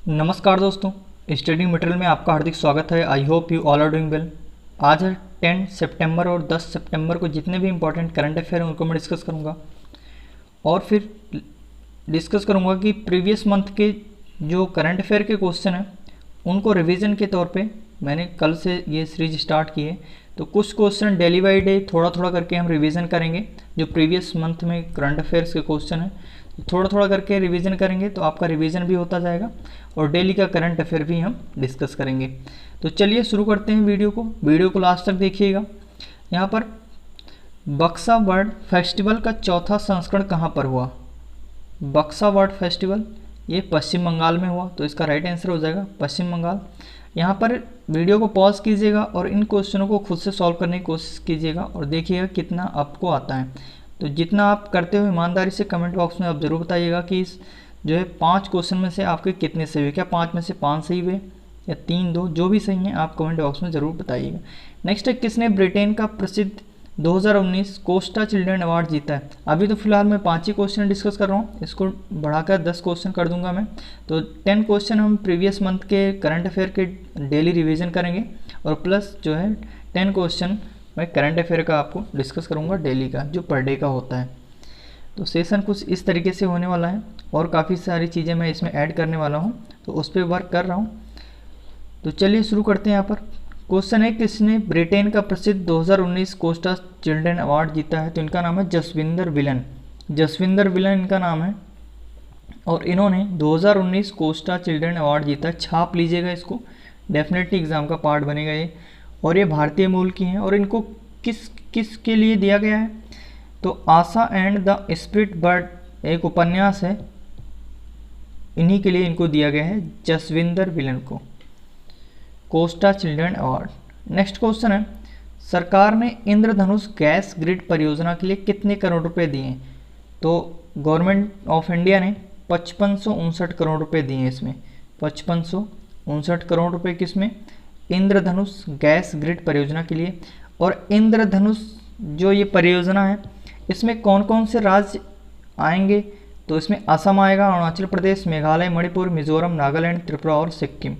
नमस्कार दोस्तों, study material में आपका हार्दिक स्वागत है। I hope you all are doing well. आज है 10 सितंबर और 10 सितंबर को जितने भी इंपॉर्टेंट करंट अफेयर हैं उनको मैं डिस्कस करूंगा और फिर डिस्कस करूंगा कि प्रीवियस मंथ के जो करंट अफेयर के क्वेश्चन हैं उनको रिवीजन के तौर पे मैंने कल से ये सीरीज स्टार्ट की है। तो कुछ क्वेश्चन डेली बाई डे थोड़ा थोड़ा करके हम रिवीजन करेंगे। जो प्रीवियस मंथ में करंट अफेयर्स के क्वेश्चन हैं थोड़ा थोड़ा करके रिवीजन करेंगे तो आपका रिवीजन भी होता जाएगा और डेली का करंट अफेयर भी हम डिस्कस करेंगे। तो चलिए शुरू करते हैं वीडियो को लास्ट तक देखिएगा। यहाँ पर बक्सा वर्ड फेस्टिवल का चौथा संस्करण कहाँ पर हुआ? बक्सा वर्ड फेस्टिवल ये पश्चिम बंगाल में हुआ, तो इसका राइट आंसर हो जाएगा पश्चिम बंगाल। यहाँ पर वीडियो को पॉज कीजिएगा और इन क्वेश्चनों को खुद से सॉल्व करने की कोशिश कीजिएगा और देखिएगा कितना आपको आता है। तो जितना आप करते हो ईमानदारी से कमेंट बॉक्स में आप ज़रूर बताइएगा कि इस जो है 5 क्वेश्चन में से आपके कितने सही हुए, क्या 5 में से 5 सही हुए या 3-2, जो भी सही है आप कमेंट बॉक्स में ज़रूर बताइएगा। नेक्स्ट है, किसने ब्रिटेन का प्रसिद्ध 2019 कोस्टा चिल्ड्रन अवार्ड जीता है? अभी तो फिलहाल मैं 5 ही क्वेश्चन डिस्कस कर रहा हूँ, इसको बढ़ाकर 10 क्वेश्चन कर दूंगा मैं। तो 10 क्वेश्चन हम प्रीवियस मंथ के करंट अफेयर के डेली रिविजन करेंगे और प्लस जो है 10 क्वेश्चन मैं करंट अफेयर का आपको डिस्कस करूंगा डेली का, जो पर डे का होता है। तो सेशन कुछ इस तरीके से होने वाला है और काफ़ी सारी चीज़ें मैं इसमें ऐड करने वाला हूँ, तो उस पर वर्क कर रहा हूँ। तो चलिए शुरू करते हैं। यहाँ पर क्वेश्चन है, किसने ब्रिटेन का प्रसिद्ध 2019 कोस्टा चिल्ड्रन अवार्ड जीता है? तो इनका नाम है जसविंदर विलन। जसविंदर विलन इनका नाम है और इन्होंने 2019 कोस्टा चिल्ड्रन अवार्ड जीता है। छाप लीजिएगा इसको, डेफिनेटली एग्जाम का पार्ट बनेगा ये। और ये भारतीय मूल की हैं और इनको किस के लिए दिया गया है? तो आशा एंड द स्पिरिट बर्ड एक उपन्यास है, इन्हीं के लिए इनको दिया गया है, जसविंदर विलन को Costa children award. Next question है, सरकार ने इंद्रधनुष गैस ग्रिड परियोजना के लिए कितने करोड़ रुपए दिए? तो गवर्नमेंट ऑफ इंडिया ने 5559 करोड़ रुपए दिए हैं इसमें। 5559 करोड़ रुपए किसमें? इंद्रधनुष गैस ग्रिड परियोजना के लिए। और इंद्रधनुष जो ये परियोजना है इसमें कौन कौन से राज्य आएंगे? तो इसमें असम आएगा, अरुणाचल प्रदेश, मेघालय, मणिपुर, मिजोरम, नागालैंड, त्रिपुरा और सिक्किम।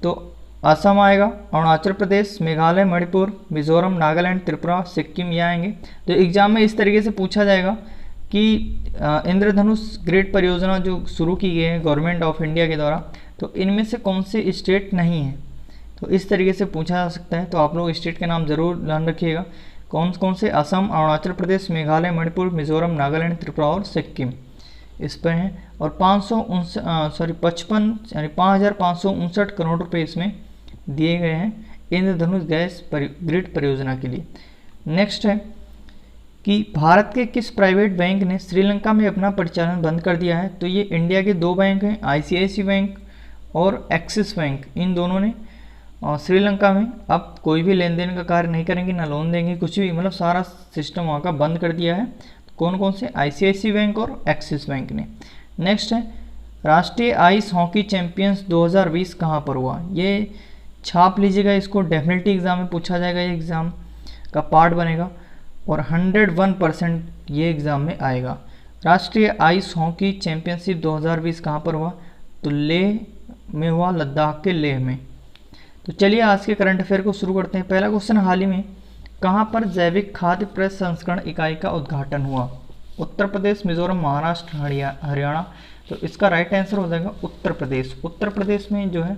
तो असम आएगा, अरुणाचल प्रदेश, मेघालय, मणिपुर, मिजोरम, नागालैंड, त्रिपुरा, सिक्किम ये आएंगे। तो एग्जाम में इस तरीके से पूछा जाएगा कि इंद्रधनुष ग्रिड परियोजना जो शुरू की गई है गवर्नमेंट ऑफ इंडिया के द्वारा, तो इनमें से कौन से स्टेट नहीं है? तो इस तरीके से पूछा जा सकता है। तो आप लोग स्टेट के नाम जरूर ध्यान रखिएगा, कौन कौन से? असम, अरुणाचल प्रदेश, मेघालय, मणिपुर, मिजोरम, नागालैंड, त्रिपुरा और सिक्किम इस पर हैं। और 5559 करोड़ रुपए इसमें दिए गए हैं इंद्रधनुष गैस ग्रिड परियोजना के लिए। नेक्स्ट है कि भारत के किस प्राइवेट बैंक ने श्रीलंका में अपना परिचालन बंद कर दिया है? तो ये इंडिया के 2 बैंक हैं, ICICI बैंक और एक्सिस बैंक। इन दोनों ने श्रीलंका में अब कोई भी लेन देन का कार्य नहीं करेंगे, ना लोन देंगे, कुछ भी, मतलब सारा सिस्टम वहाँ का बंद कर दिया है। कौन कौन से? ICICI बैंक और एक्सिस बैंक ने। नेक्स्ट है, राष्ट्रीय आइस हॉकी चैंपियंस 2020 कहाँ पर हुआ? ये छाप लीजिएगा इसको, डेफिनेटली एग्जाम में पूछा जाएगा, ये एग्ज़ाम का पार्ट बनेगा और 101% ये एग्ज़ाम में आएगा। राष्ट्रीय आइस हॉकी चैंपियनशिप 2020 कहाँ पर हुआ? तो लेह में हुआ, लद्दाख के लेह में। तो चलिए आज के करंट अफेयर को शुरू करते हैं। पहला क्वेश्चन, हाल ही में कहाँ पर जैविक खाद्य प्रसंस्करण इकाई का उद्घाटन हुआ? उत्तर प्रदेश, मिजोरम, महाराष्ट्र, हरियाणा। तो इसका राइट आंसर हो जाएगा उत्तर प्रदेश। उत्तर प्रदेश में जो है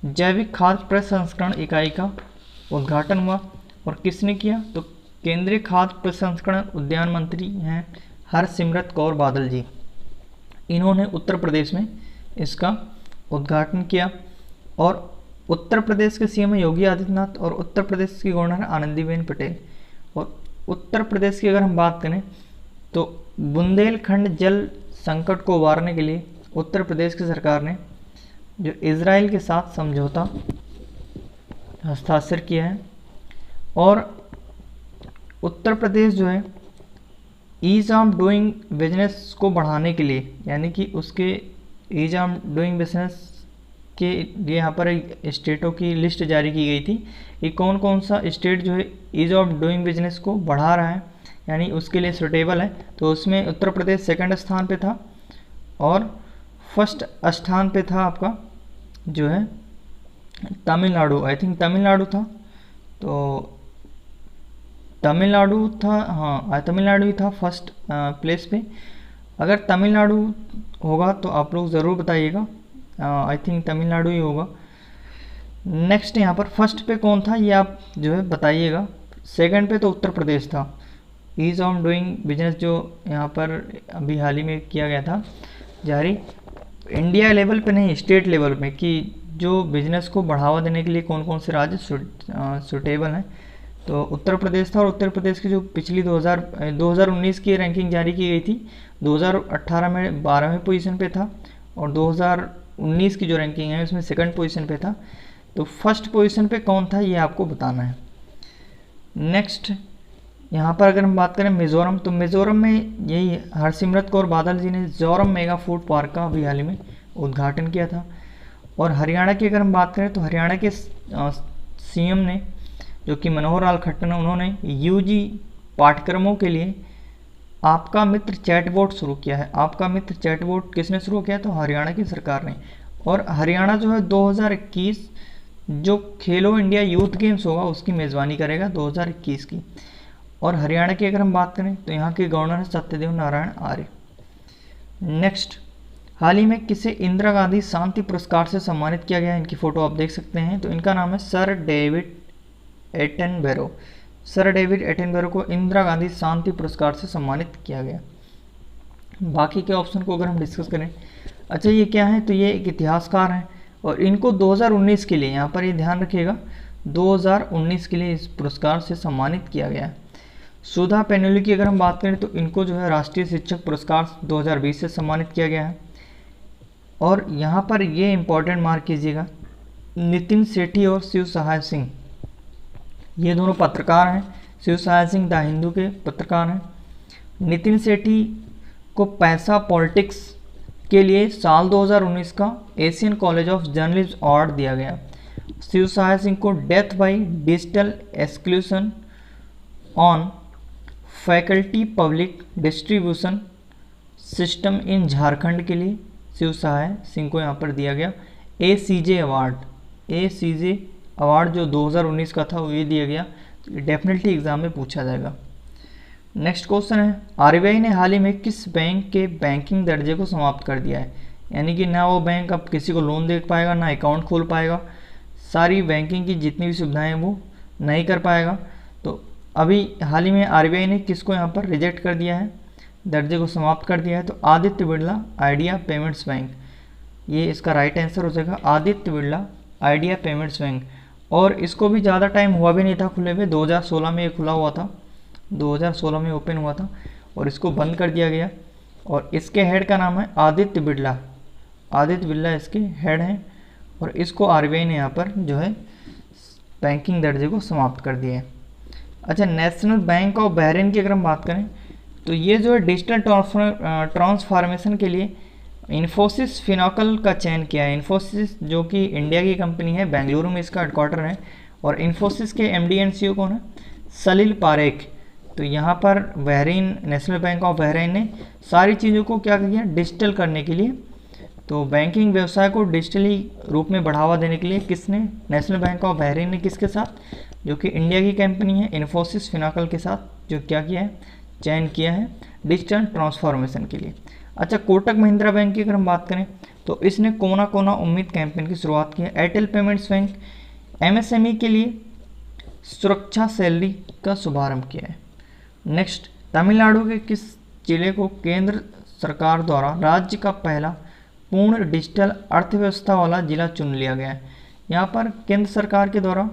जैविक खाद्य प्रसंस्करण इकाई का उद्घाटन हुआ और किसने किया? तो केंद्रीय खाद्य प्रसंस्करण उद्यान मंत्री हैं हरसिमरत कौर बादल जी, इन्होंने उत्तर प्रदेश में इसका उद्घाटन किया। और उत्तर प्रदेश के CM योगी आदित्यनाथ और उत्तर प्रदेश की गवर्नर आनंदीबेन पटेल। और उत्तर प्रदेश की अगर हम बात करें तो बुंदेलखंड जल संकट को उबारने के लिए उत्तर प्रदेश की सरकार ने जो इजराइल के साथ समझौता हस्ताक्षर किया है। और उत्तर प्रदेश जो है ईज ऑफ डूइंग बिजनेस को बढ़ाने के लिए, यानी कि उसके ईज ऑफ डूइंग बिजनेस के लिए यहाँ पर स्टेटों की लिस्ट जारी की गई थी कि कौन कौन सा स्टेट जो है ईज ऑफ डूइंग बिजनेस को बढ़ा रहा है, यानी उसके लिए सुटेबल है। तो उसमें उत्तर प्रदेश सेकंड स्थान पे था और फर्स्ट स्थान पे था आपका जो है तमिलनाडु, आई थिंक तमिलनाडु था, तो तमिलनाडु था, हाँ तमिलनाडु ही था फर्स्ट प्लेस पे। अगर तमिलनाडु होगा तो आप लोग ज़रूर बताइएगा, आई थिंक तमिलनाडु ही होगा। नेक्स्ट यहाँ पर फर्स्ट पे कौन था ये आप जो है बताइएगा। सेकंड पे तो उत्तर प्रदेश था। ईज ऑफ डूइंग बिजनेस जो यहाँ पर अभी हाल ही में किया गया था जारी, इंडिया लेवल पे नहीं स्टेट लेवल पे, कि जो बिजनेस को बढ़ावा देने के लिए कौन कौन से राज्य सुटेबल हैं, तो उत्तर प्रदेश था। और उत्तर प्रदेश की जो पिछली 2019 की रैंकिंग जारी की गई थी, 2018 में 12वें पोजीशन पे था, और 2019 की जो रैंकिंग है उसमें सेकंड पोजीशन पे था। तो फर्स्ट पोजीशन पे कौन था ये आपको बताना है। नेक्स्ट यहाँ पर अगर हम बात करें मिज़ोरम, तो मिज़ोरम में यही हरसिमरत कौर बादल जी ने ज़ोरम मेगा फूड पार्क का अभी हाल ही में उद्घाटन किया था। और हरियाणा की अगर हम बात करें तो हरियाणा के सीएम ने जो कि मनोहर लाल खट्टर ने, उन्होंने यूजी पाठ्यक्रमों के लिए आपका मित्र चैटबोट शुरू किया है। आपका मित्र चैटबोट किसने शुरू किया? तो हरियाणा की सरकार ने। और हरियाणा जो है 2021 जो खेलो इंडिया यूथ गेम्स होगा उसकी मेज़बानी करेगा 2021 की। और हरियाणा की अगर हम बात करें तो यहाँ के गवर्नर है सत्यदेव नारायण आर्य। नेक्स्ट, हाल ही में किसे इंदिरा गांधी शांति पुरस्कार से सम्मानित किया गया? इनकी फ़ोटो आप देख सकते हैं। तो इनका नाम है sir David Attenborough. Sir David Attenborough को इंदिरा गांधी शांति पुरस्कार से सम्मानित किया गया। बाकी के ऑप्शन को अगर हम डिस्कस करें, अच्छा ये क्या है? तो ये एक इतिहासकार हैं और इनको 2019 के लिए, यहाँ पर ये ध्यान रखिएगा, 2019 के लिए इस पुरस्कार से सम्मानित किया गया है। सुधा पेनुली की अगर हम बात करें तो इनको जो है राष्ट्रीय शिक्षक पुरस्कार 2020 से सम्मानित किया गया है। और यहाँ पर ये इम्पोर्टेंट मार्क कीजिएगा, नितिन सेठी और शिव सहाय सिंह, ये दोनों पत्रकार हैं। शिव सहाय सिंह द हिंदू के पत्रकार हैं। नितिन सेठी को पैसा पॉलिटिक्स के लिए साल 2019 का Asian college of journalism award दिया गया। शिव सहाय सिंह को death by digital exclusion on faculty public distribution system in Jharkhand के लिए शिव सहाय सिंह को यहाँ पर दिया गया ACJ अवार्ड। ACJ अवार्ड जो 2019 का था वो ये दिया गया। डेफिनेटली एग्जाम में पूछा जाएगा। नेक्स्ट क्वेश्चन है, RBI ने हाल ही में किस बैंक के बैंकिंग दर्जे को समाप्त कर दिया है? यानी कि ना वो बैंक अब किसी को लोन दे पाएगा, ना अकाउंट खोल पाएगा, सारी बैंकिंग की जितनी भी सुविधाएं हैं वो नहीं कर पाएगा। तो अभी हाल ही में RBI ने किसको यहाँ पर रिजेक्ट कर दिया है, दर्जे को समाप्त कर दिया है? तो Aditya Birla idea payments bank, ये इसका राइट आंसर हो जाएगा, Aditya Birla idea payments bank. और इसको भी ज़्यादा टाइम हुआ भी नहीं था खुले हुए, 2016 में ये खुला हुआ था, 2016 में ओपन हुआ था और इसको बंद कर दिया गया। और इसके हेड का नाम है आदित्य बिरला। आदित्य बिरला इसके हेड हैं और इसको RBI ने यहाँ पर जो है बैंकिंग दर्जे को समाप्त कर दिया है। अच्छा, नेशनल बैंक ऑफ बहरीन की अगर हम बात करें तो ये जो है डिजिटल ट्रांसफॉर्मेशन के लिए इन्फोसिस फिनोकल का चयन किया है। इन्फोसिस जो कि इंडिया की कंपनी है, बेंगलुरु में इसका हेडक्वार्टर है। और इन्फोसिस के MD एंड CEO कौन है? सलील पारेख। तो यहाँ पर Bahrain, national bank of Bahrain ने सारी चीज़ों को क्या किया, डिजिटल करने के लिए। तो बैंकिंग व्यवसाय को डिजिटली रूप में बढ़ावा देने के लिए किसने, नेशनल बैंक ऑफ बहरीन ने किसके साथ, जो कि इंडिया की कंपनी है, इन्फोसिस फिनोकल के साथ जो क्या किया है, चयन किया है डिजिटल ट्रांसफॉर्मेशन के लिए। अच्छा, कोटक महिंद्रा बैंक की अगर हम बात करें तो इसने कोना कोना उम्मीद कैंपेन की शुरुआत की है। एयरटेल पेमेंट्स बैंक MSME के लिए सुरक्षा सैलरी का शुभारंभ किया है। नेक्स्ट, तमिलनाडु के किस जिले को केंद्र सरकार द्वारा राज्य का पहला पूर्ण डिजिटल अर्थव्यवस्था वाला जिला चुन लिया गया है? यहाँ पर केंद्र सरकार के द्वारा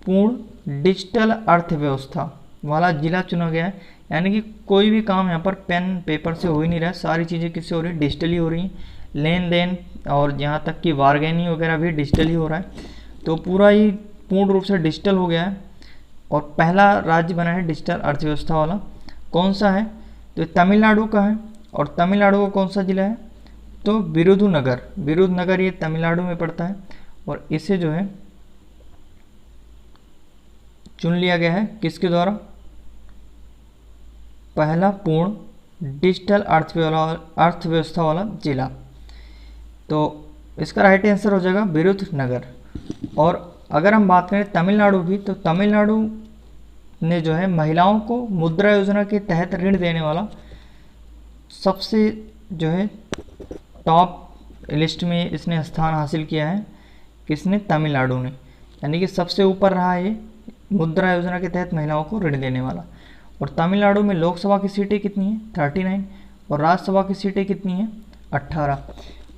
पूर्ण डिजिटल अर्थव्यवस्था वाला जिला चुना गया है। यानी कि कोई भी काम यहाँ पर पेन पेपर से हो ही नहीं रहा है, सारी चीज़ें किससे हो रही है, डिजिटली हो रही हैं। लेन देन और यहाँ तक कि बारगेनिंग वगैरह भी डिजिटली हो रहा है। तो पूरा ही पूर्ण रूप से डिजिटल हो गया है और पहला राज्य बना है डिजिटल अर्थव्यवस्था वाला। कौन सा है? तो तमिलनाडु का है। और तमिलनाडु का कौन सा जिला है? तो विरुधुनगर। विरुधुनगर ये तमिलनाडु में पड़ता है और इसे जो है चुन लिया गया है किसके द्वारा, पहला पूर्ण डिजिटल अर्थव्यवस्था वाला जिला। तो इसका राइट आंसर हो जाएगा विरुधनगर। और अगर हम बात करें तमिलनाडु की, तो तमिलनाडु ने जो है महिलाओं को मुद्रा योजना के तहत ऋण देने वाला सबसे जो है टॉप लिस्ट में इसने स्थान हासिल किया है। किसने? तमिलनाडु ने, यानी कि सबसे ऊपर रहा ये मुद्रा योजना के तहत महिलाओं को ऋण देने वाला। और तमिलनाडु में लोकसभा की सीटें कितनी हैं? 39। और राज्यसभा की सीटें कितनी हैं? 18।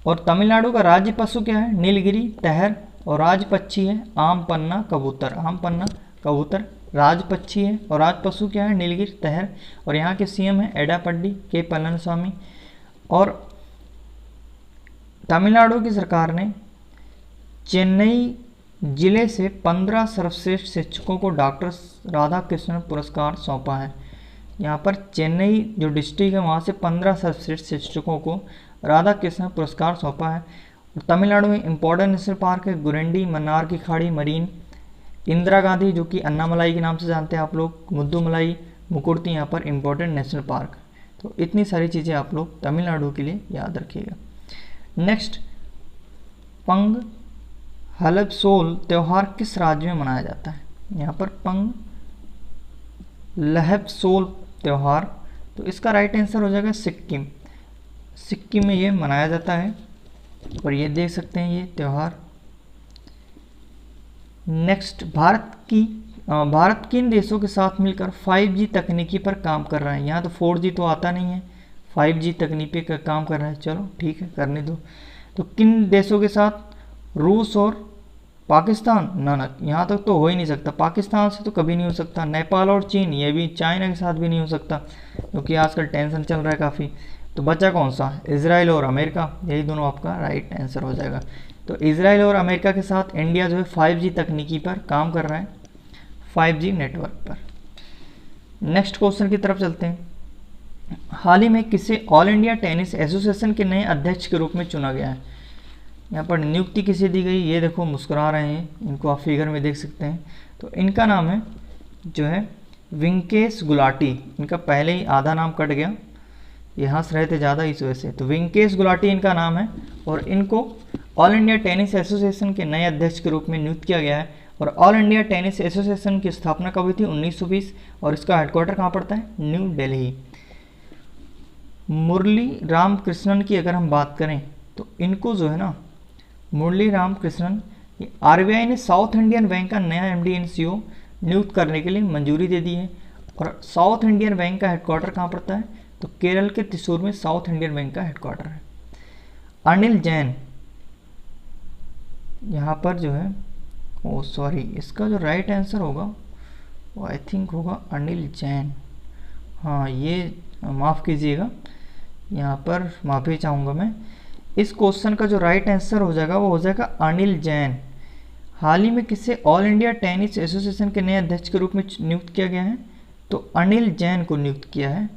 और तमिलनाडु का राज्य पशु क्या है? नीलगिरी तहर। और राज पक्षी है आम पन्ना कबूतर। आम पन्ना कबूतर राज पक्षी है, और राज पशु क्या है? नीलगिरी तहर। और यहाँ के सीएम है एडापड्डी के पलनस्वामी। और तमिलनाडु की सरकार ने चेन्नई जिले से 15 सर्वश्रेष्ठ शिक्षकों को डॉक्टर राधाकृष्णन पुरस्कार सौंपा है। यहाँ पर चेन्नई जो डिस्ट्रिक्ट है वहाँ से 15 सर्वश्रेष्ठ शिक्षकों को राधाकृष्णन पुरस्कार सौंपा है। और तमिलनाडु में इम्पोर्टेंट नेशनल पार्क है गुरेंडी, मन्नार की खाड़ी, मरीन, इंदिरा गांधी जो कि अन्नामलाई के नाम से जानते हैं आप लोग, मुद्दुमलाई, मुकुर्ती यहाँ पर इम्पोर्टेंट नेशनल पार्क। तो इतनी सारी चीज़ें आप लोग तमिलनाडु के लिए याद रखिएगा। नेक्स्ट, पंग हलबसोल त्यौहार किस राज्य में मनाया जाता है? यहाँ पर पंग लहबसोल त्यौहार, तो इसका राइट आंसर हो जाएगा सिक्किम। सिक्किम में ये मनाया जाता है और ये देख सकते हैं ये त्यौहार। नेक्स्ट, भारत किन देशों के साथ मिलकर 5G तकनीकी पर काम कर रहा है? यहाँ तो 4G तो आता नहीं है, 5G तकनीकी पर काम कर रहा है। चलो ठीक है, करने दो। तो किन देशों के साथ? रूस और पाकिस्तान? ना, यहाँ तक तो हो ही नहीं सकता, पाकिस्तान से तो कभी नहीं हो सकता। नेपाल और चीन, ये भी चाइना के साथ भी नहीं हो सकता क्योंकि आजकल टेंशन चल रहा है काफ़ी। तो बचा कौन सा? इजराइल और अमेरिका, यही दोनों आपका राइट आंसर हो जाएगा। तो इजराइल और अमेरिका के साथ इंडिया जो है 5G तकनीकी पर काम कर रहा है, 5G नेटवर्क पर। नेक्स्ट क्वेश्चन की तरफ चलते हैं। हाल ही में किसे ऑल इंडिया टेनिस एसोसिएशन के नए अध्यक्ष के रूप में चुना गया है? यहाँ पर नियुक्ति किसे दी गई? ये देखो मुस्कुरा रहे हैं, इनको आप फिगर में देख सकते हैं। तो इनका नाम है जो है वेंकेश गुलाटी। इनका पहले ही आधा नाम कट गया, ये हंस रहे थे ज़्यादा इस वजह से। तो वेंकेश गुलाटी इनका नाम है और इनको ऑल इंडिया टेनिस एसोसिएशन के नए अध्यक्ष के रूप में नियुक्त किया गया है। और ऑल इंडिया टेनिस एसोसिएशन की स्थापना कब हुई थी? 1920। और इसका हेडक्वार्टर कहाँ पड़ता है? न्यू दिल्ली। मुरली राम कृष्णन की अगर हम बात करें तो इनको जो है ना, मुरली राम कृष्णन, आरबीआई ने साउथ इंडियन बैंक का नया एमडी एंड सीईओ नियुक्त करने के लिए मंजूरी दे दी है। और साउथ इंडियन बैंक का हेडक्वार्टर कहाँ पड़ता है? तो केरल के त्रिशूर में साउथ इंडियन बैंक का हेडक्वार्टर है। अनिल जैन यहाँ पर जो है, ओ सॉरी, इसका जो राइट आंसर होगा वो आई थिंक होगा अनिल जैन। हाँ, ये माफ़ कीजिएगा, यहाँ पर माफ़ी चाहूँगा मैं। इस क्वेश्चन का जो राइट आंसर हो जाएगा वो हो जाएगा अनिल जैन। हाल ही में किसे ऑल इंडिया टेनिस एसोसिएशन के नए अध्यक्ष के रूप में नियुक्त किया गया है? तो अनिल जैन को नियुक्त किया है।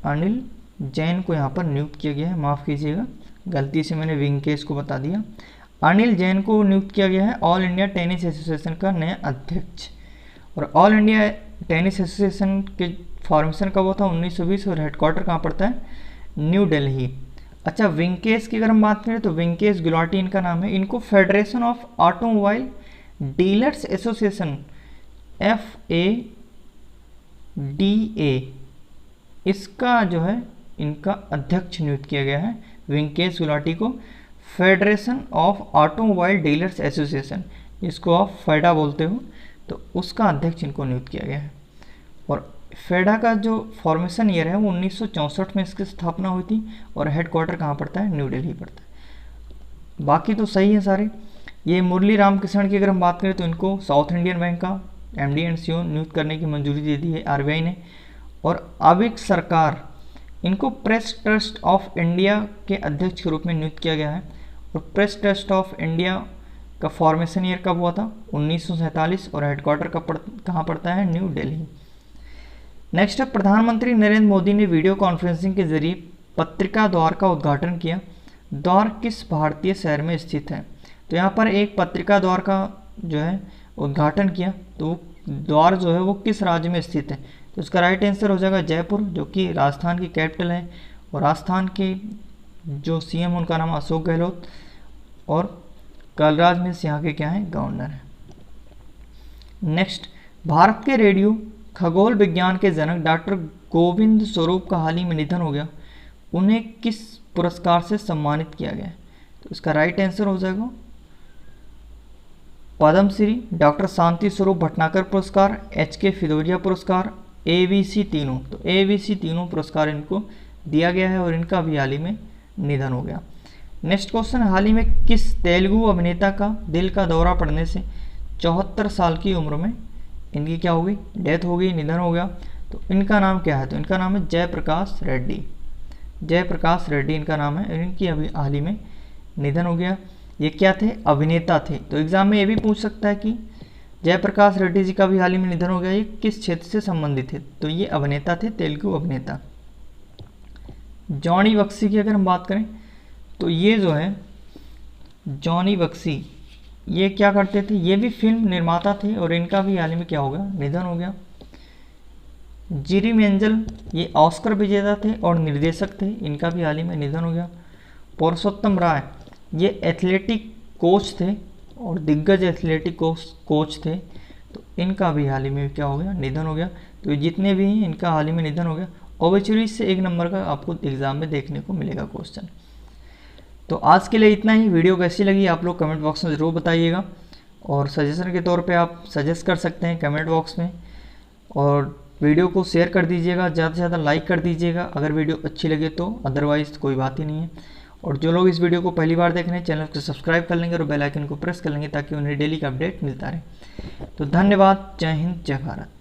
अनिल जैन को यहाँ पर नियुक्त किया गया है, माफ़ कीजिएगा, गलती से मैंने वेंकेश को बता दिया। अनिल जैन को नियुक्त किया गया है ऑल इंडिया टेनिस एसोसिएशन का नया अध्यक्ष। और ऑल इंडिया टेनिस एसोसिएशन के फॉर्मेशन कब हुआ था? 1920। और हेडक्वार्टर कहाँ पड़ता है? न्यू दिल्ली। अच्छा, वेंकेश की अगर हम बात करें तो वेंकेश गुलाटी इनका नाम है। इनको federation of automobile dealers association FADA इसका जो है इनका अध्यक्ष नियुक्त किया गया है। वेंकेश गुलाटी को federation of automobile dealers association, इसको आप फेडा बोलते हो, तो उसका अध्यक्ष इनको नियुक्त किया गया है। और फेडा का जो फॉर्मेशन ईयर है वो 1964 में इसकी स्थापना हुई थी। और हेडक्वार्टर कहाँ पड़ता है? न्यू दिल्ली पड़ता है। बाकी तो सही है सारे। ये मुरली रामकृष्णन की अगर हम बात करें तो इनको साउथ इंडियन बैंक का एमडी एंड सीईओ नियुक्त करने की मंजूरी दे दी है आरबीआई ने। और अविक सरकार, इनको प्रेस ट्रस्ट ऑफ इंडिया के अध्यक्ष के रूप में नियुक्त किया गया है। और प्रेस ट्रस्ट ऑफ इंडिया का फॉर्मेशन ईयर कब हुआ था? 1947। और हेडक्वार्टर कहाँ पड़ता है? न्यू दिल्ली। नेक्स्ट है, प्रधानमंत्री नरेंद्र मोदी ने वीडियो कॉन्फ्रेंसिंग के जरिए पत्रिका द्वार का उद्घाटन किया। द्वार किस भारतीय शहर में स्थित है? तो यहाँ पर एक पत्रिका द्वार का जो है उद्घाटन किया, तो द्वार जो है वो किस राज्य में स्थित है? तो इसका राइट आंसर हो जाएगा जयपुर, जो कि राजस्थान की कैपिटल है। और राजस्थान के जो सीएम उनका नाम अशोक गहलोत, और कलराज मिश्र यहाँ के क्या हैं, गवर्नर हैं। नेक्स्ट, भारत के रेडियो खगोल विज्ञान के जनक डॉक्टर गोविंद स्वरूप का हाल ही में निधन हो गया, उन्हें किस पुरस्कार से सम्मानित किया गया? तो इसका राइट आंसर हो जाएगा पद्मश्री, डॉक्टर शांति स्वरूप भटनागर पुरस्कार, एचके फिरोजिया पुरस्कार, एबीसी तीनों। तो एबीसी तीनों पुरस्कार इनको दिया गया है और इनका भी हाल ही में निधन हो गया। नेक्स्ट क्वेश्चन, हाल ही में किस तेलुगु अभिनेता का दिल का दौरा पड़ने से 74 साल की उम्र में इनकी क्या हो गई, डेथ हो गई, निधन हो गया? तो इनका नाम क्या है? तो इनका नाम है जयप्रकाश रेड्डी। जयप्रकाश रेड्डी इनका नाम है, इनकी अभी हाल ही में निधन हो गया। ये क्या थे? अभिनेता थे। तो एग्जाम में ये भी पूछ सकता है कि जयप्रकाश रेड्डी जी का भी हाल ही में निधन हो गया, ये किस क्षेत्र से संबंधित थे? तो ये अभिनेता थे, तेलुगु अभिनेता। जॉनी बक्सी की अगर हम बात करें तो ये जो है जॉनी बक्सी, ये क्या करते थे? ये भी फिल्म निर्माता थे और इनका भी हाल ही में क्या हो गया, निधन हो गया। जिरी मेंजल, ये ऑस्कर विजेता थे और निर्देशक थे, इनका भी हाल ही में निधन हो गया। पुरुषोत्तम राय, ये एथलेटिक कोच थे और दिग्गज एथलेटिक कोच थे, तो इनका भी हाल ही में क्या हो गया, निधन हो गया। तो जितने भी हैं इनका हाल ही में निधन हो गया। ओबिचुरी से 1 नंबर का आपको एग्जाम में देखने को मिलेगा क्वेश्चन। तो आज के लिए इतना ही। वीडियो कैसी लगी आप लोग कमेंट बॉक्स में ज़रूर बताइएगा, और सजेशन के तौर पे आप सजेस्ट कर सकते हैं कमेंट बॉक्स में, और वीडियो को शेयर कर दीजिएगा, ज़्यादा से ज़्यादा लाइक कर दीजिएगा अगर वीडियो अच्छी लगे तो, अदरवाइज़ कोई बात ही नहीं है। और जो लोग इस वीडियो को पहली बार देख रहे हैं चैनल को सब्सक्राइब कर लेंगे और बेल आइकन को प्रेस कर लेंगे ताकि उन्हें डेली का अपडेट मिलता रहे। तो धन्यवाद। जय हिंद, जय भारत।